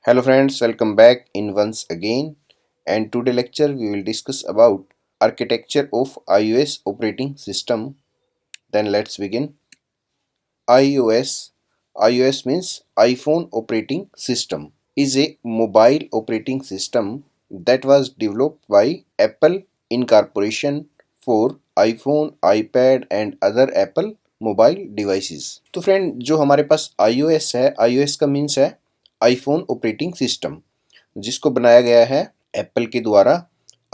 Hello friends, welcome back in once again, and today lecture we will discuss about architecture of iOS operating system. Then let's begin. iOS means iPhone operating system, is a mobile operating system that was developed by Apple Incorporation for iPhone, iPad and other Apple mobile devices. तो friend जो हमारे पास iOS है, iOS का means है iPhone operating system, जिसको बनाया गया है एप्पल के द्वारा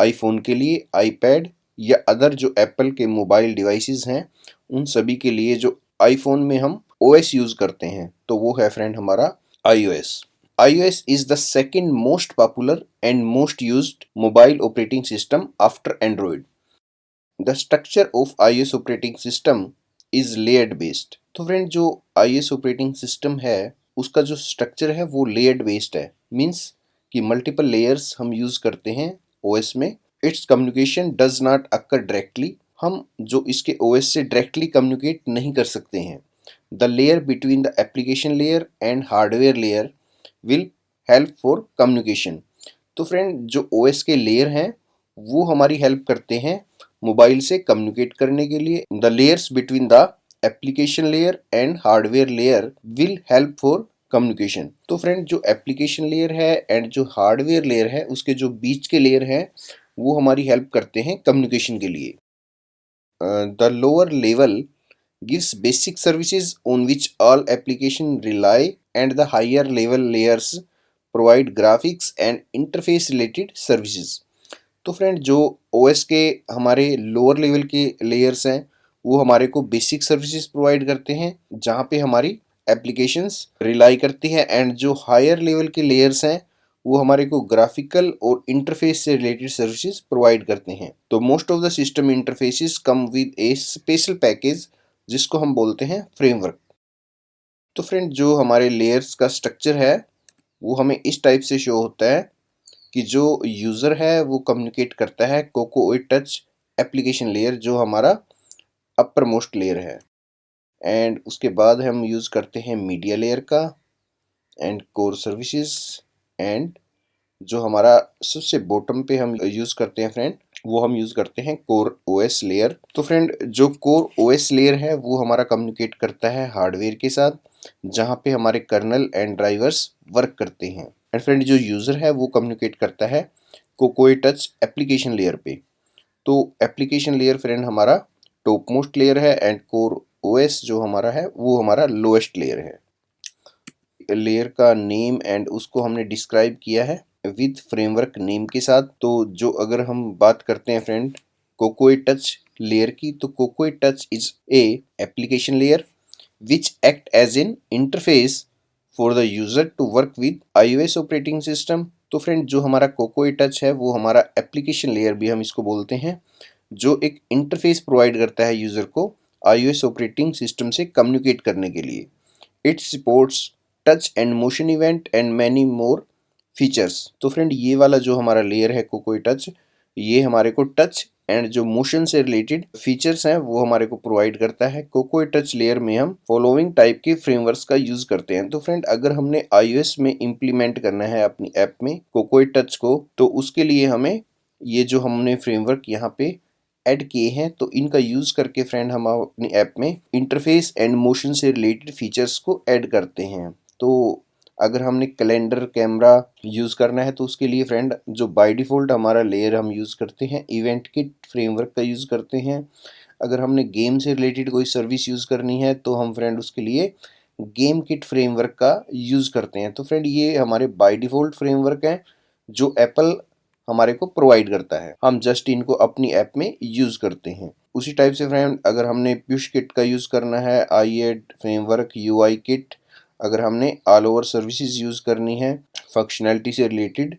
आईफोन के लिए, आईपैड या अदर जो एप्पल के मोबाइल डिवाइसेस हैं उन सभी के लिए जो आईफोन में हम ओएस यूज करते हैं, तो वो है फ्रेंड हमारा iOS। iOS is the second most popular and most used mobile operating system after Android. The structure of iOS operating system is layered based। तो फ्रेंड जो iOS ऑपरेटिंग सिस्टम है उसका जो स्ट्रक्चर है वो लेयर्ड बेस्ड है, means कि multiple layers हम यूज करते हैं ओएस में। It's communication does not occur directly, हम जो इसके ओएस से डायरेक्टली कम्युनिकेट नहीं कर सकते हैं। The layer between the application layer and hardware layer will help for communication. तो फ्रेंड जो ओएस के लेयर हैं वो हमारी हेल्प करते हैं मोबाइल से कम्युनिकेट करने के लिए। The layers between the application layer and hardware layer will help for communication. तो फ्रेंड जो एप्लीकेशन लेयर है एंड जो हार्डवेयर लेयर है उसके जो बीच के लेयर हैं वो हमारी हेल्प करते हैं कम्युनिकेशन के लिए। The lower level gives basic services on which all application rely and the higher level layers provide graphics and interface related services। तो फ्रेंड जो ओएस के हमारे लोअर लेवल के लेयर्स हैं वो हमारे को बेसिक सर्विसेज प्रोवाइड करते हैं जहाँ पे हमारी एप्लीकेशंस रिलाई करती हैं, एंड जो हायर लेवल के लेयर्स हैं वो हमारे को ग्राफिकल और इंटरफेस से रिलेटेड सर्विसेज प्रोवाइड करते हैं। तो most of the system interfaces come with A special package जिसको हम बोलते हैं फ्रेमवर्क। तो फ्रेंड जो हमारे लेयर्स का स्ट्रक्चर है वो हमें इस टाइप से शो होता है कि जो यूज़र है वो कम्युनिकेट करता है कोको टच एप्लीकेशन लेयर जो हमारा अपर मोस्ट लेयर है, एंड उसके बाद हम यूज़ करते हैं मीडिया लेयर का एंड कोर सर्विसेज, एंड जो हमारा सबसे बॉटम पे हम यूज़ करते हैं फ्रेंड वो हम यूज़ करते हैं कोर ओएस लेयर। तो फ्रेंड जो कोर ओएस लेयर है वो हमारा कम्युनिकेट करता है हार्डवेयर के साथ जहाँ पे हमारे कर्नल एंड ड्राइवर्स वर्क करते हैं, एंड फ्रेंड जो यूज़र है वो कम्युनिकेट करता है कोकोई टच एप्लीकेशन लेयर पे। तो एप्लीकेशन लेयर फ्रेंड हमारा टॉप मोस्ट लेयर है एंड कोर ओएस जो हमारा है वो हमारा लोएस्ट लेयर है। लेयर का नेम एंड उसको हमने डिस्क्राइब किया है विद फ्रेमवर्क नेम के साथ। तो जो अगर हम बात करते हैं फ्रेंड कोकोई टच लेयर की, तो Cocoa Touch is a application layer which act as an interface for the user to work with iOS operating system. तो फ्रेंड जो हमारा कोकोई टच है वो हमारा एप्लीकेशन लेयर भी हम इसको बोलते हैं, जो एक इंटरफेस प्रोवाइड करता है यूजर को iOS ऑपरेटिंग सिस्टम से कम्युनिकेट करने के लिए। It supports touch and motion event and many more features. तो फ्रेंड ये वाला जो हमारा लेयर है कोकोई टच, ये हमारे को टच एंड जो मोशन से रिलेटेड फीचर्स हैं वो हमारे को प्रोवाइड करता है। कोकोई टच लेयर में हम फॉलोइंग टाइप के फ्रेमवर्क्स का यूज करते हैं। तो फ्रेंड अगर हमने iOS में इम्प्लीमेंट करना है अपनी ऐप में कोकोई टच को, तो उसके लिए हमें ये जो हमने फ्रेमवर्क यहाँ पे ऐड किए हैं तो इनका यूज करके फ्रेंड हम अपनी ऐप में इंटरफेस एंड मोशन से रिलेटेड फीचर्स को ऐड करते हैं। तो अगर हमने कैलेंडर कैमरा यूज़ करना है तो उसके लिए फ्रेंड जो बाय डिफ़ॉल्ट हमारा लेयर हम यूज़ करते हैं इवेंट किट फ्रेमवर्क का यूज़ करते हैं। अगर हमने गेम से रिलेटेड कोई सर्विस यूज़ करनी है तो हम फ्रेंड उसके लिए गेम किट फ्रेमवर्क का यूज़ करते हैं। तो फ्रेंड ये हमारे बाय डिफ़ॉल्ट फ्रेमवर्क हैं जो एप्पल हमारे को प्रोवाइड करता है, हम जस्ट इनको अपनी ऐप में यूज़ करते हैं। उसी टाइप से फ्रेंड अगर हमने पुश किट का यूज़ करना है, iAd फ्रेमवर्क, UI किट, अगर हमने ऑल ओवर सर्विसेज यूज़ करनी है फंक्शनैलिटी से रिलेटेड,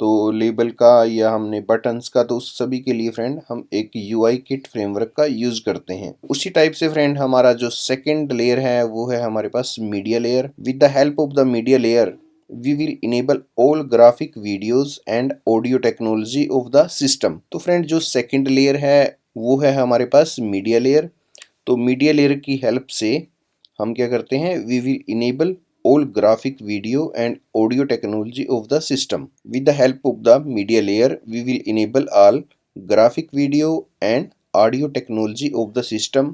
तो लेबल का या हमने बटन्स का, तो उस सभी के लिए फ्रेंड हम एक UI किट फ्रेमवर्क का यूज़ करते हैं। उसी टाइप से फ्रेंड हमारा जो सेकेंड लेयर है वो है हमारे पास media layer. With the help of the media layer we will enable all graphic videos and audio technology of the system। तो फ्रेंड जो सेकेंड लेयर है वो है हमारे पास मीडिया लेयर। तो मीडिया लेयर की हेल्प से हम क्या करते हैं, we will enable all graphic, video and audio technology of the system. With the help of the media layer, we will enable all graphic, video and audio technology of the system.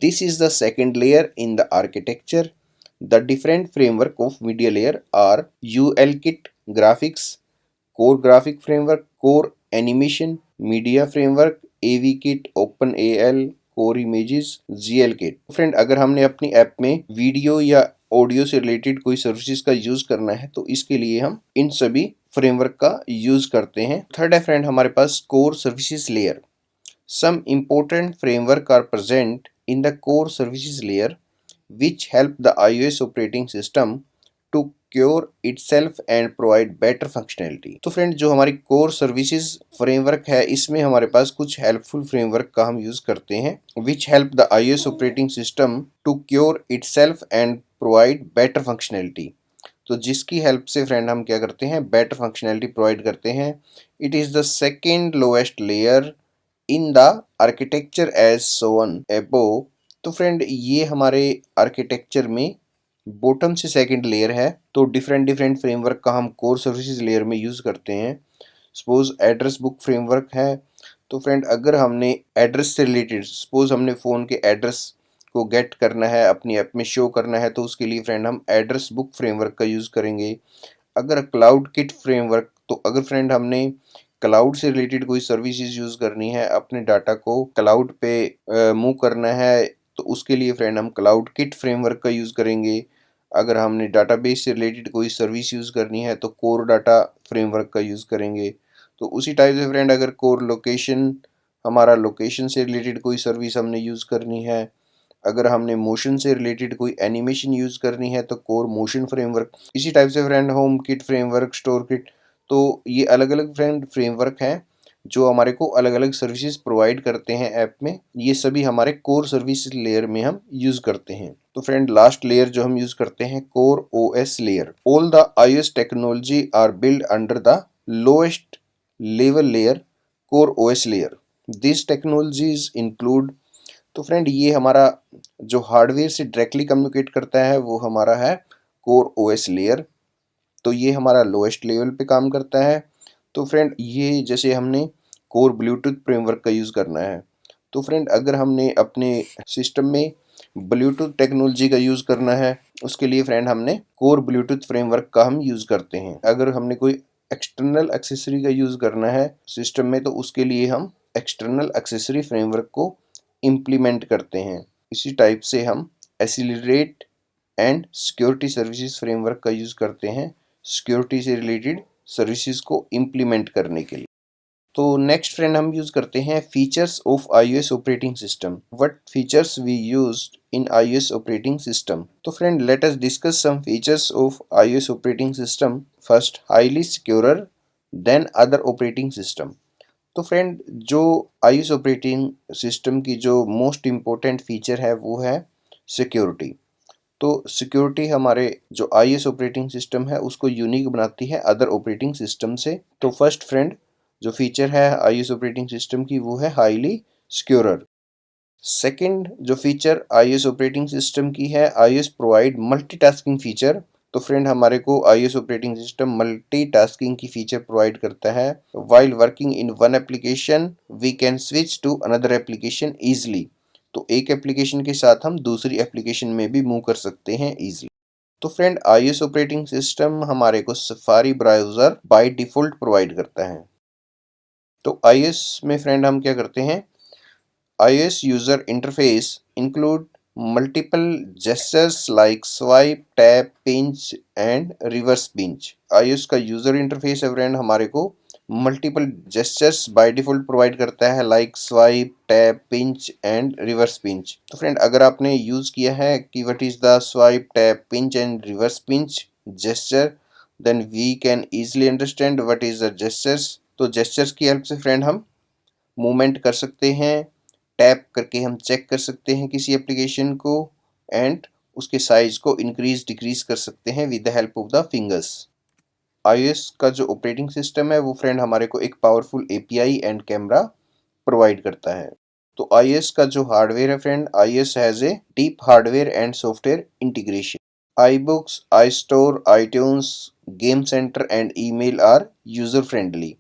This is the second layer in the architecture. The different framework of media layer are ULKit graphics, core graphic framework, core animation, media framework, AVKit, OpenAL, core images, GLKit. Friend, अगर हमने अपनी app में video या audio से related कोई services का use करना है तो इसके लिए हम इन सभी फ्रेमवर्क का यूज करते हैं। थर्ड है फ्रेंड हमारे पास core services layer. Some important framework are present in the core services layer which help the iOS operating system to cure itself and provide better functionality। तो फ्रेंड जो हमारी core services framework है इसमें हमारे पास कुछ helpful framework का हम use करते हैं which help the iOS operating system to cure itself and provide better functionality। तो जिसकी हेल्प से फ्रेंड हम क्या करते हैं, बेटर फंक्शनैलिटी प्रोवाइड करते हैं। It is the second lowest layer in the architecture as shown above. तो फ्रेंड ये हमारे आर्किटेक्चर में बॉटम से सेकंड लेयर है। तो डिफरेंट डिफरेंट फ्रेमवर्क का हम कोर सर्विसेज लेयर में यूज़ करते हैं। सपोज एड्रेस बुक फ्रेमवर्क है। तो फ्रेंड अगर हमने एड्रेस से रिलेटेड, सपोज हमने फ़ोन के एड्रेस को गेट करना है, अपनी ऐप में शो करना है, तो उसके लिए फ्रेंड हम एड्रेस बुक फ्रेमवर्क का यूज़ करेंगे। अगर क्लाउड किट फ्रेमवर्क, तो अगर फ्रेंड हमने क्लाउड से रिलेटेड कोई सर्विसेज यूज़ करनी है, अपने डाटा को क्लाउड पे मूव करना है, तो उसके लिए फ्रेंड हम क्लाउड किट फ्रेमवर्क का यूज़ करेंगे। अगर हमने डाटाबेस से रिलेटेड कोई सर्विस यूज़ करनी है तो कोर डाटा फ्रेमवर्क का यूज़ करेंगे। तो उसी टाइप से फ्रेंड अगर कोर लोकेशन, हमारा लोकेशन से रिलेटेड कोई सर्विस हमने यूज़ करनी है, अगर हमने मोशन से रिलेटेड कोई एनिमेशन यूज़ करनी है तो कोर मोशन फ्रेमवर्क। इसी टाइप से friend home kit framework, store kit, तो ये अलग अलग फ्रेंड फ्रेमवर्क हैं जो हमारे को अलग अलग सर्विसेज प्रोवाइड करते हैं ऐप में। ये सभी हमारे कोर सर्विस लेयर में हम यूज़ करते हैं। तो फ्रेंड लास्ट लेयर जो हम यूज़ करते हैं, core OS layer. All the iOS technology are build under the lowest level layer, core OS layer. This technologies include, तो फ्रेंड ये हमारा जो हार्डवेयर से डायरेक्टली कम्युनिकेट करता है वो हमारा है कोर ओएस लेयर। तो ये हमारा लोएस्ट लेवल पे काम करता है। तो फ्रेंड ये जैसे हमने कोर ब्लूटूथ फ्रेमवर्क का यूज़ करना है, तो फ्रेंड अगर हमने अपने सिस्टम में ब्लूटूथ टेक्नोलॉजी का यूज़ करना है, उसके लिए फ्रेंड हमने कोर ब्लूटूथ फ्रेमवर्क का हम यूज़ करते हैं। अगर हमने कोई एक्सटर्नल एक्सेसरी का यूज़ करना है सिस्टम में, तो उसके लिए हम एक्सटर्नल एक्सेसरी फ्रेमवर्क को इम्प्लीमेंट करते हैं। इसी टाइप से हम accelerate and security services framework का यूज़ करते हैं सिक्योरिटी से रिलेटेड सर्विसेज को इम्प्लीमेंट करने के लिए। तो नेक्स्ट फ्रेंड हम यूज़ करते हैं features of iOS operating system. What features we used in iOS operating system. तो friend let us discuss some features of iOS operating system. First, highly securer than other operating system. तो friend जो iOS operating system की जो most important feature है वो है security. तो security हमारे जो iOS ऑपरेटिंग सिस्टम है उसको यूनिक बनाती है अदर ऑपरेटिंग सिस्टम से। तो फर्स्ट फ्रेंड जो फीचर है iOS ऑपरेटिंग सिस्टम की वो है हाईली सिक्योरर। सेकंड जो फीचर iOS ऑपरेटिंग सिस्टम की है, iOS प्रोवाइड मल्टीटास्किंग फीचर। तो फ्रेंड हमारे को iOS ऑपरेटिंग सिस्टम मल्टीटास्किंग की फीचर प्रोवाइड करता है। While working in one application we can switch to another application easily. तो एक एप्लीकेशन के साथ हम दूसरी एप्लीकेशन में भी मूव कर सकते हैं ईजिली। तो फ्रेंड iOS ऑपरेटिंग सिस्टम हमारे को safari browser bye default provide करता है। तो iOS में फ्रेंड हम क्या करते हैं, iOS user interface include multiple gestures like swipe, tap, pinch and reverse pinch। iOS का यूज़र इंटरफेस है फ्रेंड हमारे को multiple gestures by default provide करता है like swipe, tap, pinch and reverse pinch. तो फ्रेंड अगर आपने यूज़ किया है कि what is the swipe, tap, pinch and reverse pinch gesture, then we can easily understand what is the gestures. तो gestures की हेल्प से फ्रेंड हम मूवमेंट कर सकते हैं, टैप करके हम चेक कर सकते हैं किसी एप्लीकेशन को एंड उसके साइज को इंक्रीज डिक्रीज कर सकते हैं with the help of the fingers. iOS का जो ऑपरेटिंग सिस्टम है वो फ्रेंड हमारे को एक powerful API and camera provide करता है। तो iOS का जो हार्डवेयर है friend, iOS has a deep hardware and software integration. iBooks, iStore, iTunes, game centre and email are user friendly.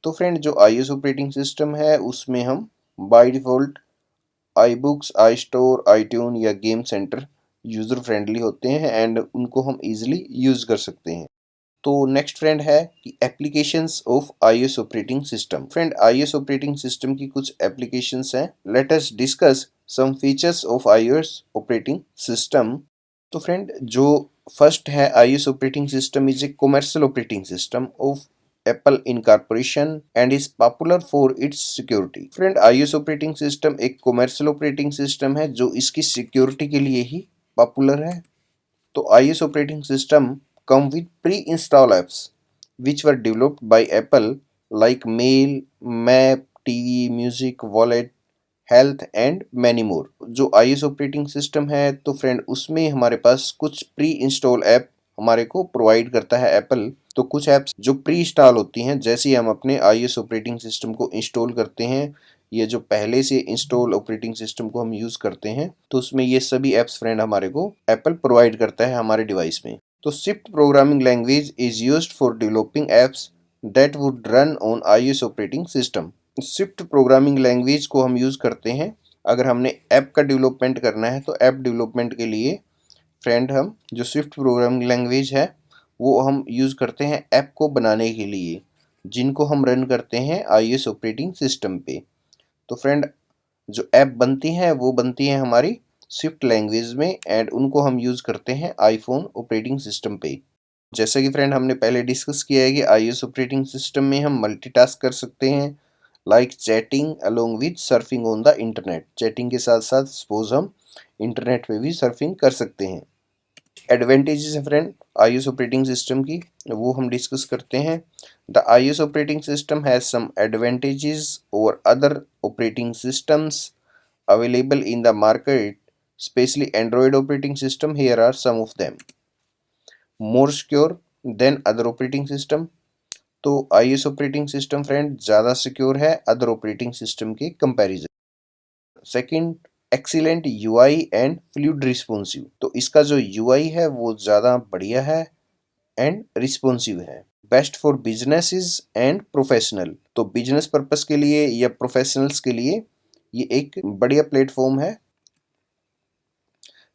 तो फ्रेंड जो iOS ऑपरेटिंग सिस्टम है उसमें हम by default iBooks, iStore, iTunes या गेम सेंटर यूज़र फ्रेंडली होते हैं and उनको हम इजीली यूज़ कर सकते हैं। तो नेक्स्ट फ्रेंड है कि applications of iOS operating system. Friend iOS operating system की कुछ एप्लीकेशंस हैं। Let us discuss some features of iOS operating system. तो फ्रेंड जो फर्स्ट है iOS operating system is a commercial operating system of Apple incorporation and is popular for its security. Friend iOS operating system एक commercial operating system है जो इसकी security के लिए ही popular है। तो iOS operating system come with pre-installed apps which were developed by Apple like Mail, Map, TV, Music, Wallet, health and many more. जो iOS operating system है तो फ्रेंड उसमें हमारे पास कुछ प्री इंस्टॉल ऐप हमारे को प्रोवाइड करता है एप्पल। तो कुछ ऐप्स जो प्री इंस्टॉल होती हैं, जैसे ही हम अपने iOS ऑपरेटिंग सिस्टम को इंस्टॉल करते हैं, ये जो पहले से इंस्टॉल ऑपरेटिंग सिस्टम को हम यूज़ करते हैं तो उसमें ये सभी ऐप्स फ्रेंड हमारे को एप्पल प्रोवाइड करता है हमारे डिवाइस में। तो Swift programming language is used for developing apps that would run on iOS operating system. Swift programming language को हम यूज़ करते हैं अगर हमने ऐप का डेवलपमेंट करना है। तो ऐप डेवलपमेंट के लिए फ्रेंड हम जो स्विफ्ट प्रोग्रामिंग लैंग्वेज है वो हम यूज़ करते हैं ऐप को बनाने के लिए, जिनको हम रन करते हैं iOS ऑपरेटिंग सिस्टम पे। तो फ्रेंड जो ऐप बनती हैं वो बनती हैं हमारी स्विफ्ट लैंग्वेज में एंड उनको हम यूज़ करते हैं आईफोन ऑपरेटिंग सिस्टम पे। जैसा कि फ्रेंड हमने पहले डिस्कस किया है कि iOS ऑपरेटिंग सिस्टम में हम मल्टीटास्क कर सकते हैं, like chatting along with surfing on the internet. Chatting के साथ साथ सपोज हम इंटरनेट पे भी सर्फिंग कर सकते हैं। एडवांटेजेस है फ्रेंड iOS ऑपरेटिंग सिस्टम की, वो हम डिस्कस करते हैं। The iOS operating system has some advantages over other operating systems available in the market, especially Android operating system. Here are some of them. More secure than other operating system. तो iOS operating system friend ज़्यादा secure है other operating system के comparison. Second, excellent UI and fluid responsive. तो इसका जो UI है वो ज़्यादा बढ़िया है एंड रिस्पॉन्सिव है। Best for businesses and professional. तो बिजनेस पर्पस के लिए या प्रोफेशनल्स के लिए ये एक बढ़िया प्लेटफॉर्म है।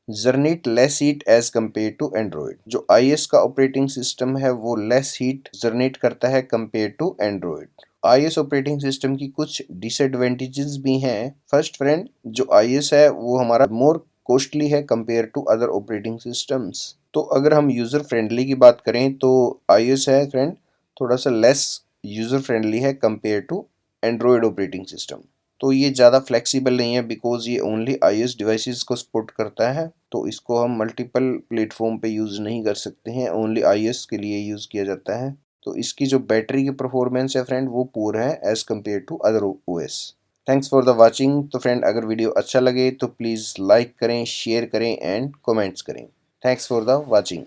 Generate less heat as compare to Android. जो iOS का ऑपरेटिंग सिस्टम है वो लेस हीट जनरेट करता है compare to Android. iOS operating system की कुछ डिसएडवांटेजेस भी हैं। फर्स्ट फ्रेंड जो iOS है वो हमारा मोर कॉस्टली है compare to other operating systems. तो अगर हम यूज़र फ्रेंडली की बात करें तो iOS है फ्रेंड थोड़ा सा लेस यूज़र फ्रेंडली है compare to Android operating system. तो ये ज़्यादा फ्लेक्सिबल नहीं है बिकॉज ये ओनली iOS डिवाइसेस को सपोर्ट करता है, तो इसको हम मल्टीपल प्लेटफॉर्म पे यूज़ नहीं कर सकते हैं, ओनली iOS के लिए यूज़ किया जाता है। तो इसकी जो बैटरी की परफॉर्मेंस है फ्रेंड वो पुअर है as compare to other OS। Thanks for the watching. तो फ्रेंड अगर वीडियो अच्छा लगे तो प्लीज़ लाइक करें, शेयर करें एंड कमेंट्स करें। Thanks for the watching.